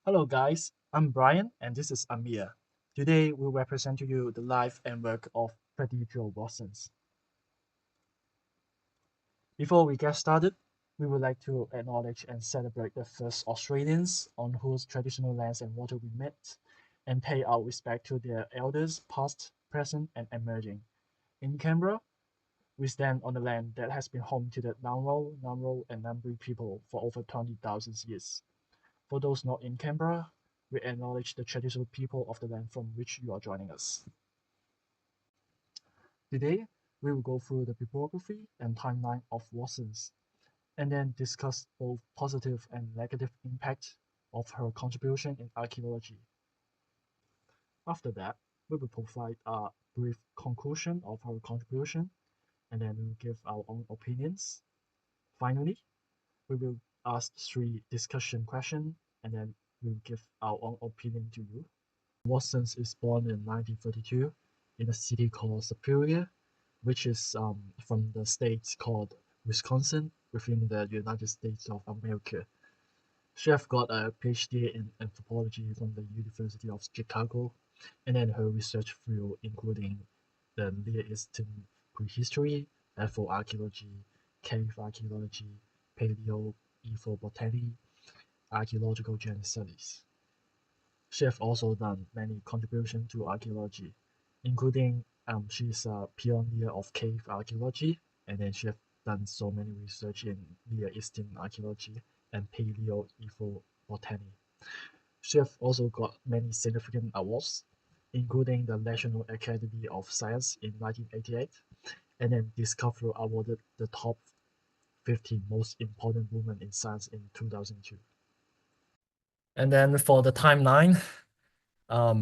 Hello guys, I'm Brian and this is Amir. Today we will present to you the life and work of Freddie Joe Watsons. Before we get started, we would like to acknowledge and celebrate the first Australians on whose traditional lands and water we met, and pay our respect to their elders past, present and emerging. In Canberra, we stand on the land that has been home to the Ngunnawal, Ngambri and Ngambri people for over 20,000 years. For those not in Canberra, we acknowledge the traditional people of the land from which you are joining us. Today, we will go through the bibliography and timeline of Watsons, and then discuss both positive and negative impact of her contribution in archaeology. After that, we will provide a brief conclusion of her contribution, and then we will give our own opinions. Finally, we will ask three discussion questions, and then we'll give our own opinion to you. Watsons is born in 1932 in a city called Superior, which is from the state called Wisconsin within the United States of America. She have got a PhD in anthropology from the University of Chicago, and then her research field including the Near Eastern prehistory, Afro-archaeology, cave archaeology, paleo ethobotany, archaeological gender studies. She have also done many contributions to archaeology, including she's a pioneer of cave archaeology, and then she have done so many research in Near Eastern archaeology and paleo ethobotany. She have also got many significant awards, including the National Academy of Science in 1988, and then Discovery awarded the top 50 most important women in science in 2002. And then for the timeline,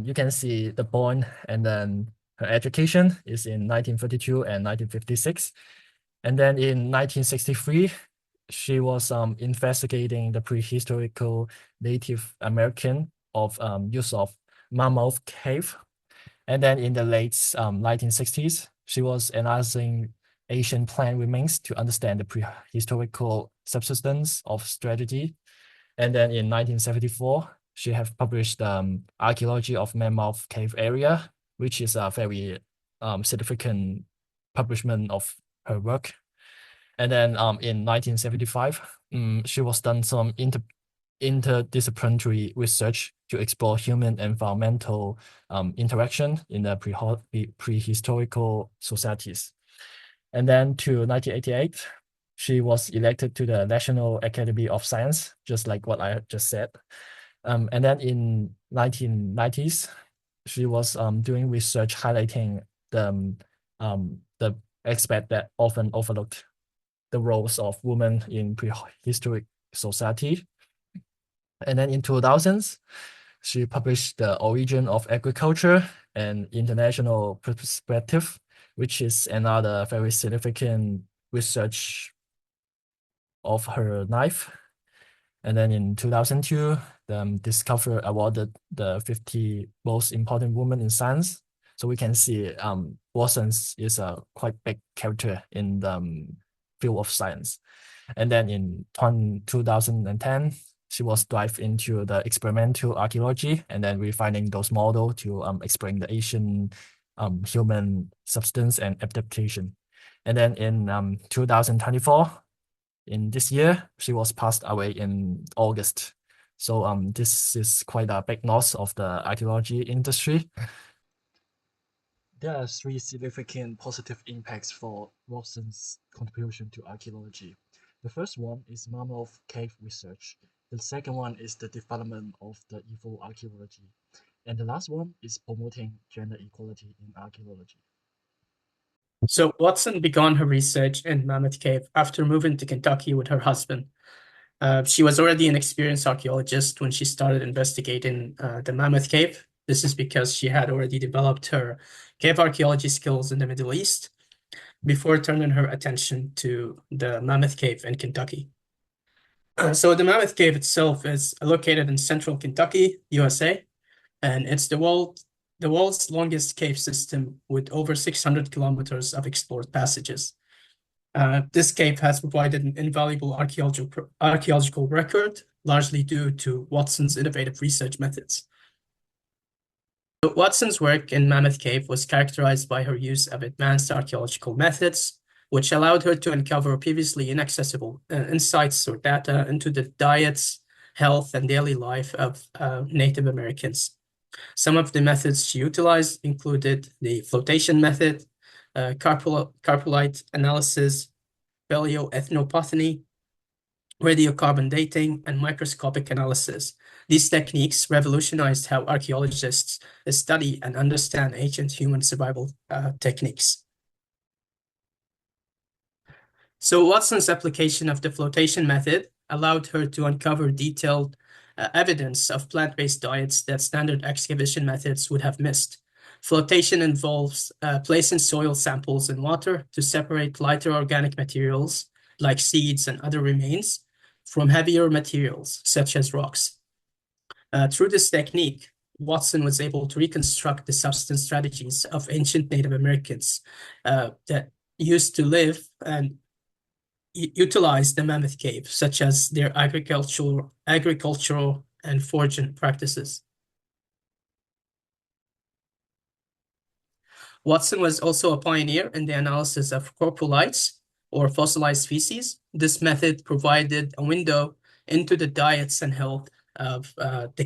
you can see the born and then her education is in 1932 and 1956. And then in 1963, she was investigating the prehistorical Native American of use of Mammoth Cave. And then in the late 1960s, she was analyzing Asian plant remains to understand the prehistorical subsistence of strategy. And then in 1974, she have published Archaeology of Mammoth Cave Area, which is a very significant publication of her work. And then in 1975, she was done some interdisciplinary research to explore human environmental interaction in the prehistorical societies. And then to 1988, she was elected to the National Academy of Science, just like what I just said. And then in 1990s, she was doing research highlighting the aspect that often overlooked the roles of women in prehistoric society. And then in 2000s, she published The Origin of Agriculture, an international perspective, which is another very significant research of her life. And then in 2002, the Discover awarded the 50 most important women in science. So we can see Watsons is a quite big character in the field of science. And then in 2010, she was dived into the experimental archaeology and then refining those models to explain the Asian human substance and adaptation. And then in 2024, in this year, she was passed away in August. So this is quite a big loss of the archaeology industry. There are three significant positive impacts for Watson's contribution to archaeology. The first one is mammoth cave research. The second one is the development of the Evo archaeology. And the last one is promoting gender equality in archaeology. So Watson began her research in Mammoth Cave after moving to Kentucky with her husband. She was already an experienced archaeologist when she started investigating the Mammoth Cave. This is because she had already developed her cave archaeology skills in the Middle East before turning her attention to the Mammoth Cave in Kentucky. So the Mammoth Cave itself is located in central Kentucky, USA, and it's the world's longest cave system with over 600 kilometers of explored passages. This cave has provided an invaluable archaeological record largely due to Watson's innovative research methods. Watson's work in Mammoth Cave was characterized by her use of advanced archaeological methods, which allowed her to uncover previously inaccessible insights or data into the diets, health, and daily life of Native Americans. Some of the methods she utilized included the flotation method, carpellite analysis, paleoethnobotany, radiocarbon dating, and microscopic analysis. These techniques revolutionized how archaeologists study and understand ancient human survival techniques. So Watson's application of the flotation method allowed her to uncover detailed evidence of plant-based diets that standard excavation methods would have missed. Flotation involves placing soil samples in water to separate lighter organic materials like seeds and other remains from heavier materials such as rocks. Through this technique, Watson was able to reconstruct the subsistence strategies of ancient Native Americans that used to live and utilize the Mammoth Cave, such as their agricultural and foraging practices. Watson was also a pioneer in the analysis of coprolites or fossilized species. This method provided a window into the diets and health of the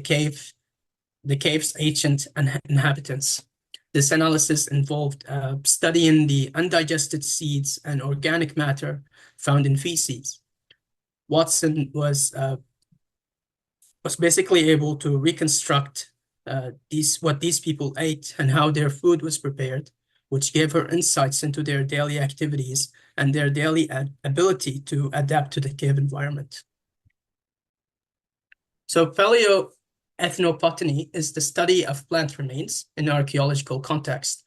cave's ancient inhabitants. This analysis involved studying the undigested seeds and organic matter found in feces. Watson was basically able to reconstruct what these people ate and how their food was prepared, which gave her insights into their daily activities and their daily ability to adapt to the cave environment. So paleoethnobotany is the study of plant remains in archaeological context,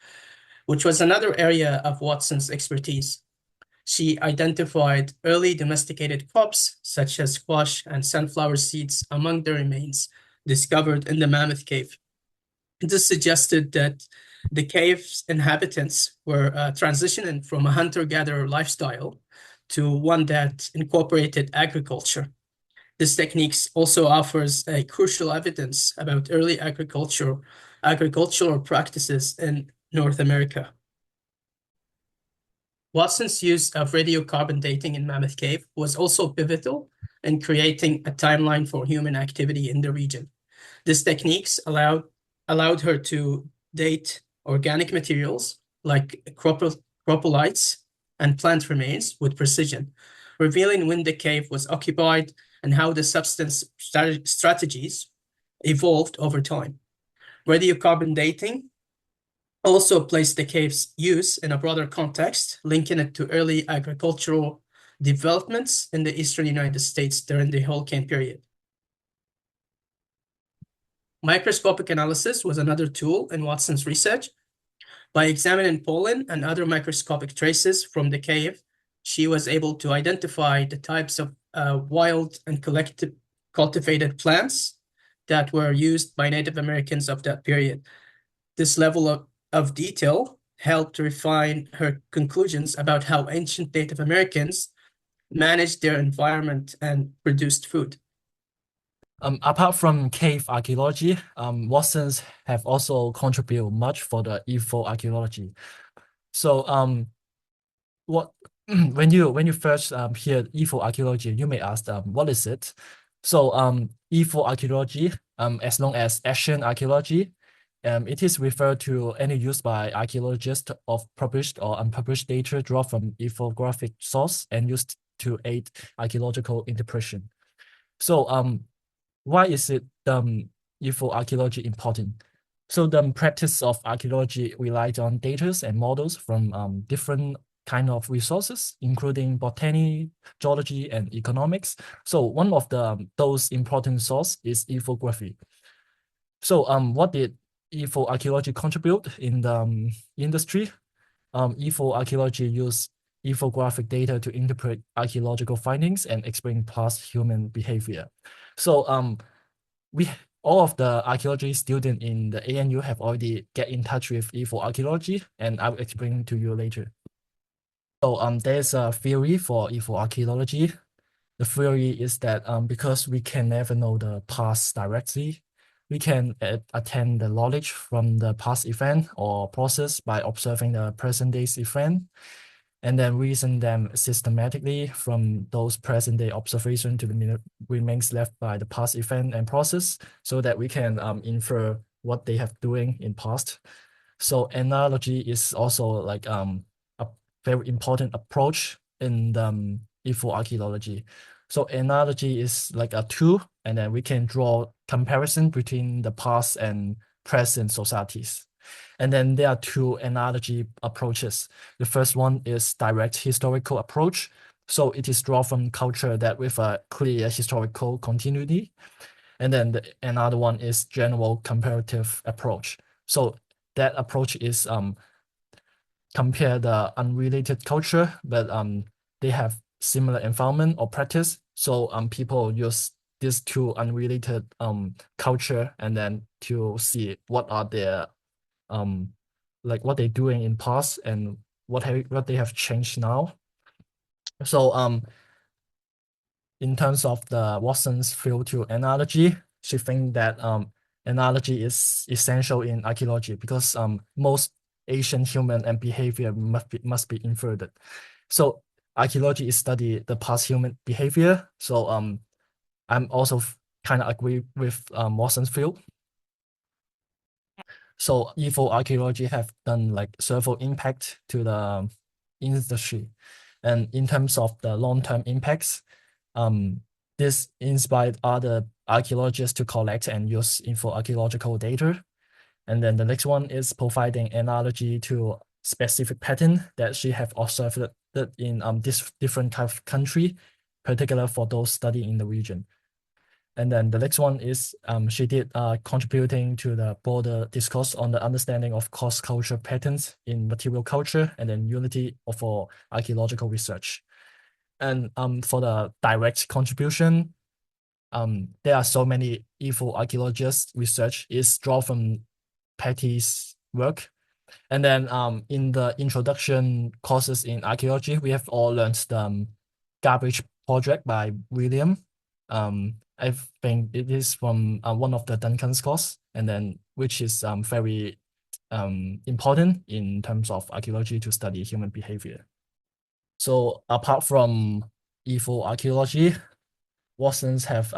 which was another area of Watson's expertise. She identified early domesticated crops, such as squash and sunflower seeds, among the remains discovered in the Mammoth Cave. This suggested that the cave's inhabitants were transitioning from a hunter-gatherer lifestyle to one that incorporated agriculture. This technique also offers a crucial evidence about early agricultural practices in North America. Watson's use of radiocarbon dating in Mammoth Cave was also pivotal in creating a timeline for human activity in the region. These techniques allowed her to date organic materials like coprolites and plant remains with precision, revealing when the cave was occupied and how the substance strategies evolved over time. Radiocarbon dating also placed the cave's use in a broader context, linking it to early agricultural developments in the eastern United States during the Holocene period. Microscopic analysis was another tool in Watson's research. By examining pollen and other microscopic traces from the cave, she was able to identify the types of wild and cultivated plants that were used by Native Americans of that period. This level of detail helped refine her conclusions about how ancient Native Americans managed their environment and produced food. Apart from cave archaeology, Watsons have also contributed much for the EFO archaeology. So what when you first hear EFO archaeology, you may ask what is it? So EFO archaeology, as long as action archaeology, it is referred to any use by archaeologists of published or unpublished data drawn from ethnographic source and used to aid archaeological interpretation. So why is it EFO archaeology important? So the practice of archaeology relied on data and models from different kind of resources, including botany, geology, and economics. So one of those important source is ethnography. So what did EFO archaeology contribute in the industry? EFO archaeology use ethnographic data to interpret archaeological findings and explain past human behavior. So all of the archaeology students in the ANU have already get in touch with EFO archaeology, and I will explain to you later. So there's a theory for EFO archaeology. The theory is that because we can never know the past directly, we can attend the knowledge from the past event or process by observing the present day's event and then reason them systematically from those present day observation to the remains left by the past event and process so that we can infer what they have doing in past. So analogy is also like a very important approach in the info archaeology. So analogy is like a tool, and then we can draw comparison between the past and present societies. And then there are two analogy approaches. The first one is direct historical approach. So it is drawn from culture that with a clear historical continuity. And then another one is general comparative approach. So that approach is compare the unrelated culture, but they have similar environment or practice. So people use these two unrelated culture and then to see what are their um like what they're doing in past and what they have changed now. So in terms of the Watson's field to analogy, she think that analogy is essential in archaeology because most ancient human and behavior must be inferred. So archaeology is study the past human behavior. So I'm also kind of agree with Watson's field. So evil archaeology have done like several impact to the industry. And in terms of the long-term impacts, um, this inspired other archaeologists to collect and use info archaeological data. And then the next one is providing analogy to specific pattern that she have observed that in this different kind of country, particular for those studying in the region. And then the next one is she did contributing to the broader discourse on the understanding of cross-culture patterns in material culture and then unity for archaeological research. And for the direct contribution, there are so many evil archaeologists research is drawn from Patty's work. And then in the introduction courses in archaeology, we have all learned the garbage project by William. I think it is from one of the Duncan's course, and then which is very important in terms of archaeology to study human behavior. So apart from evil archaeology, Watsons have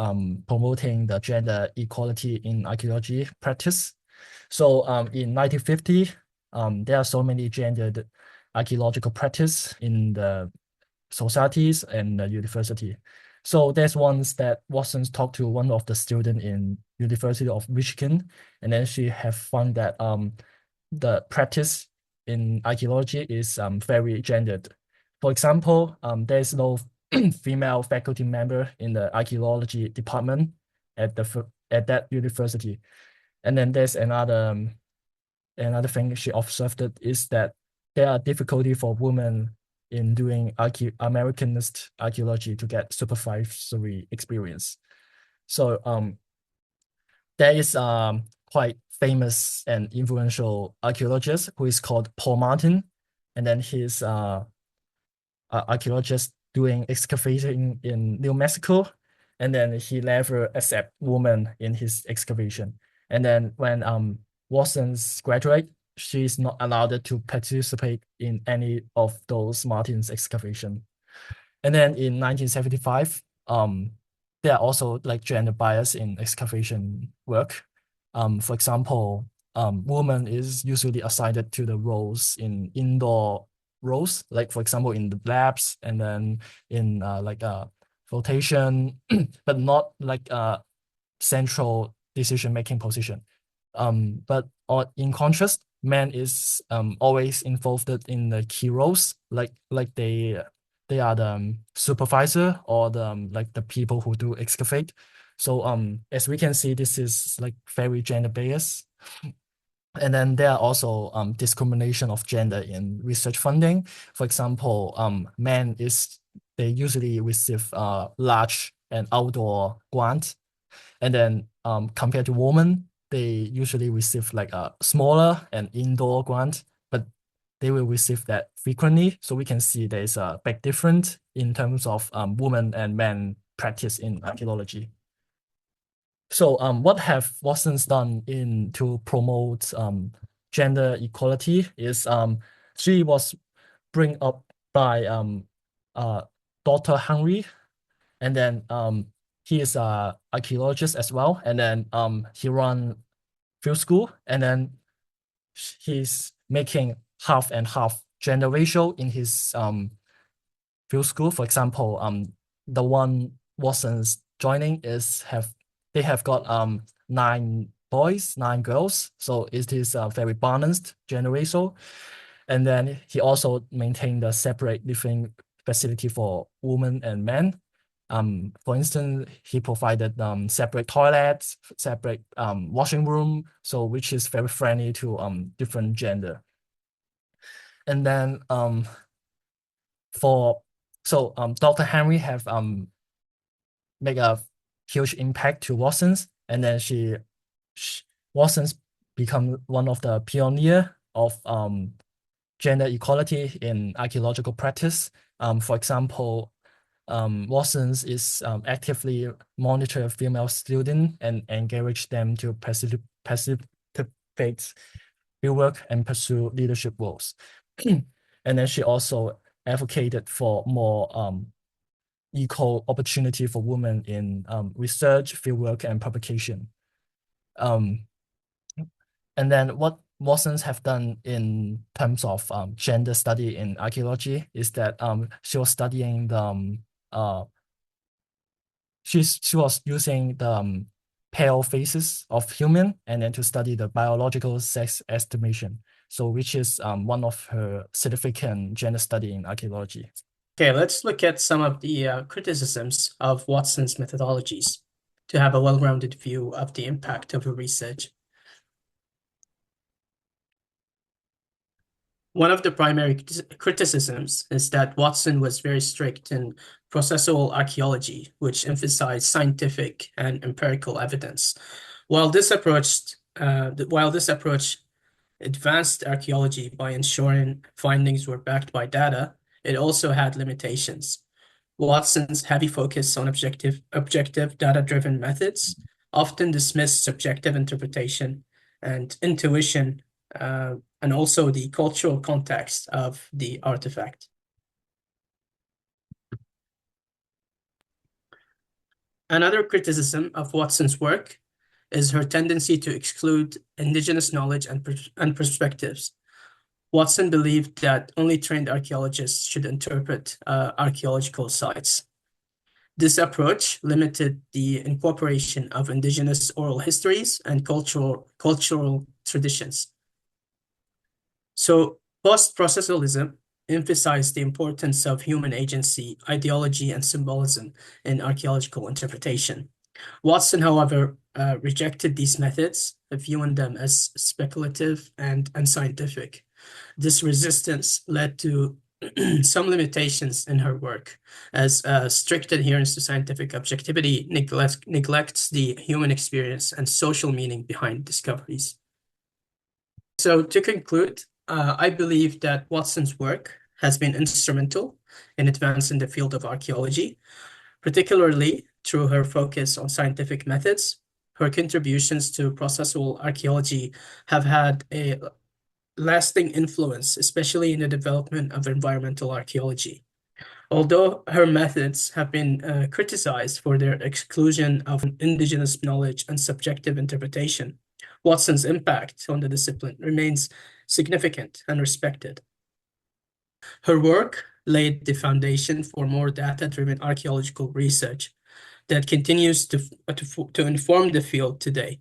promoting the gender equality in archaeology practice. So in 1950, there are so many gendered archaeological practice in the societies and the university. So there's ones that Watson's talked to one of the student in University of Michigan, and then she have found that the practice in archaeology is very gendered. For example, there's no female faculty member in the archaeology department at that university. And then there's another thing she observed is that there are difficulty for women in doing Americanist archaeology to get supervisory experience. So there is quite famous and influential archaeologist who is called Paul Martin, and then he's archaeologist doing excavating in New Mexico, and then he never accept women in his excavation. And then when Watson's graduate, she's not allowed to participate in any of those Martin's excavation. And then in 1975, there are also like gender bias in excavation work. For example, woman is usually assigned to the roles in indoor roles, like for example in the labs and then in like flotation, but not like a central decision-making position. But in contrast, man is always involved in the key roles, like they are the supervisor or the like the people who do excavate. So as we can see, this is like very gender based. And then there are also discrimination of gender in research funding. For example, men is they usually receive large and outdoor grants, and then compared to women, they usually receive like a smaller and indoor grant, but they will receive that frequently. So we can see there's a big difference in terms of women and men practice in archaeology. So what have Watson's done in to promote gender equality is she was bring up by Dr. Henry, and then he is a archaeologist as well, and then he run field school, and then he's making half and half gender ratio in his field school. For example, the one Watson's joining is they have got 9 boys, 9 girls, so it is a very balanced gender ratio. And then he also maintained a separate living facility for women and men. For instance, he provided separate toilets, separate washing room, so which is very friendly to different gender. And then Dr. Henry have make a huge impact to Watson's, and then Watson's become one of the pioneer of gender equality in archaeological practice. For example, Watson's is actively monitor female students and encourage them to participate fieldwork and pursue leadership roles. And then she also advocated for more equal opportunity for women in research, fieldwork, and publication. And then what Watson's have done in terms of gender study in archaeology is that she was studying the she was using the pale faces of human, and then to study the biological sex estimation. So which is one of her significant gender study in archaeology. Okay, let's look at some of the criticisms of Watson's methodologies to have a well-rounded view of the impact of her research. One of the primary criticisms is that Watson was very strict in processual archaeology, which emphasized scientific and empirical evidence. While this approach advanced archaeology by ensuring findings were backed by data, it also had limitations. Watson's heavy focus on objective data-driven methods often dismissed subjective interpretation and intuition, and also the cultural context of the artifact. Another criticism of Watson's work is her tendency to exclude indigenous knowledge and perspectives. Watson believed that only trained archaeologists should interpret archaeological sites. This approach limited the incorporation of indigenous oral histories and cultural traditions. So post-processualism emphasized the importance of human agency, ideology, and symbolism in archaeological interpretation. Watson, however, rejected these methods, viewing them as speculative and unscientific. This resistance led to some limitations in her work, as strict adherence to scientific objectivity neglects the human experience and social meaning behind discoveries. So to conclude, I believe that Watson's work has been instrumental in advancing the field of archaeology, particularly through her focus on scientific methods. Her contributions to processual archaeology have had a lasting influence, especially in the development of environmental archaeology. Although her methods have been criticized for their exclusion of indigenous knowledge and subjective interpretation, Watson's impact on the discipline remains significant and respected. Her work laid the foundation for more data-driven archaeological research that continues to inform the field today.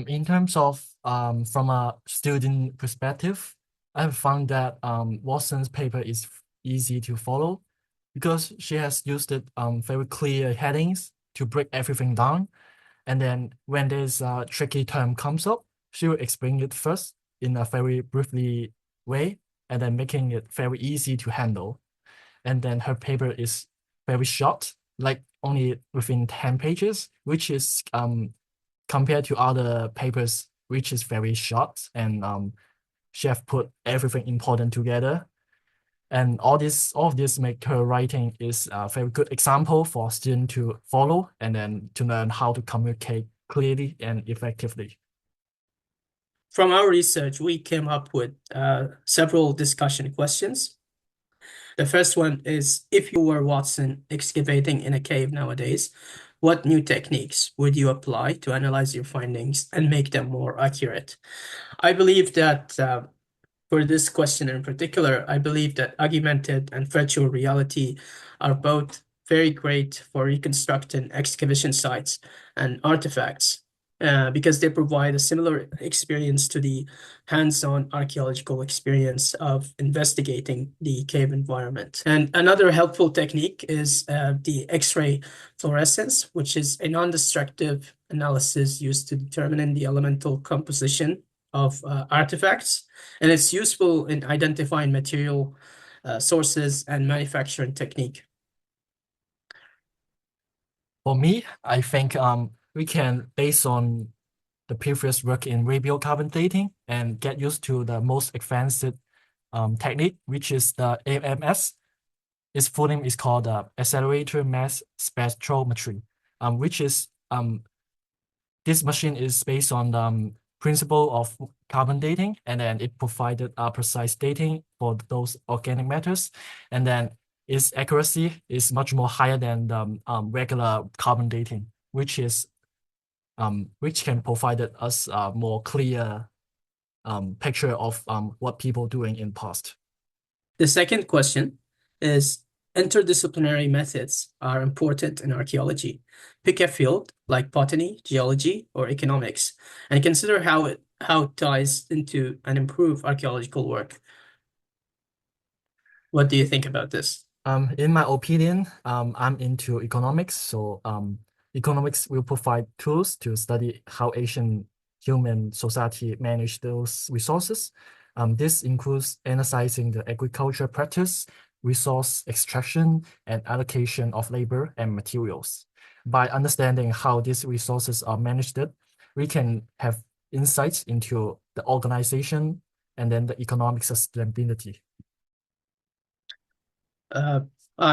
In terms of from a student perspective, I have found that Watson's paper is easy to follow because she has used it very clear headings to break everything down. And then when there's a tricky term comes up, she will explain it first in a very briefly way, and then making it very easy to handle. And then her paper is very short, like only within 10 pages, which is compared to other papers, which is very short, and she have put everything important together. And all of this make her writing is a very good example for students to follow and then to learn how to communicate clearly and effectively. From our research, we came up with several discussion questions. The first one is, if you were Watson excavating in a cave nowadays, what new techniques would you apply to analyze your findings and make them more accurate? I believe that for this question in particular, I believe that augmented and virtual reality are both very great for reconstructing excavation sites and artifacts because they provide a similar experience to the hands-on archaeological experience of investigating the cave environment. And another helpful technique is the X-ray fluorescence, which is a non-destructive analysis used to determine the elemental composition of artifacts, and it's useful in identifying material sources and manufacturing technique. For me, I think we can, based on the previous work in radiocarbon dating, and get used to the most advanced technique, which is the AMS. Its full name is called accelerator mass spectrometry, which is this machine is based on the principle of carbon dating, and then it provided precise dating for those organic matters, and then its accuracy is much more higher than the regular carbon dating, which can provide us a more clear picture of what people doing in past. The second question is, interdisciplinary methods are important in archaeology. Pick a field like botany, geology, or economics, and consider how it ties into and improve archaeological work. What do you think about this? In my opinion, I'm into economics, so economics will provide tools to study how Asian human society manage those resources. This includes analyzing the agriculture practice, resource extraction, and allocation of labor and materials. By understanding how these resources are managed, we can have insights into the organization and then the economic sustainability. Uh,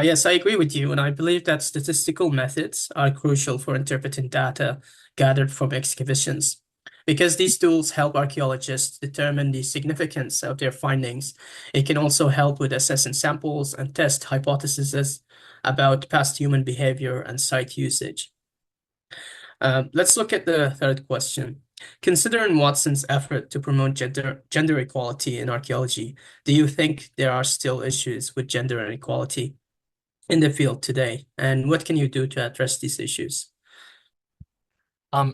yes, I agree with you, and I believe that statistical methods are crucial for interpreting data gathered from excavations. Because these tools help archaeologists determine the significance of their findings, it can also help with assessing samples and test hypotheses about past human behavior and site usage. Let's look at the third question. Considering Watson's effort to promote gender equality in archaeology, do you think there are still issues with gender inequality in the field today? And what can you do to address these issues?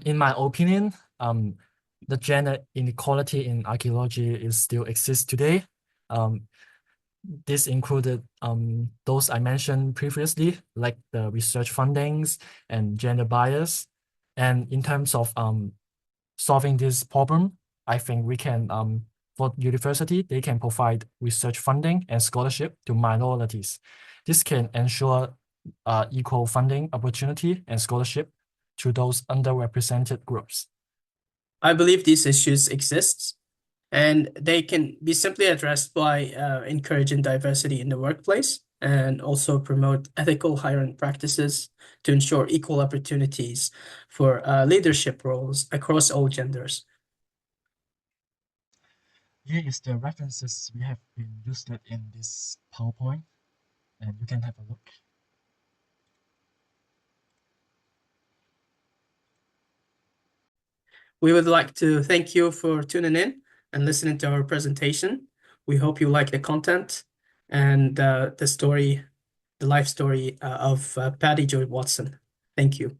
In my opinion, the gender inequality in archaeology is still exists today. Um, this included those I mentioned previously, like the research fundings and gender bias. And in terms of solving this problem, I think we can for university, they can provide research funding and scholarship to minorities. This can ensure equal funding opportunity and scholarship to those underrepresented groups. I believe these issues exist, and they can be simply addressed by encouraging diversity in the workplace and also promote ethical hiring practices to ensure equal opportunities for leadership roles across all genders. Here is the references we have been used in this PowerPoint, and you can have a look. We would like to thank you for tuning in and listening to our presentation. We hope you like the content and the story, the life story of Patty Joy Watson. Thank you.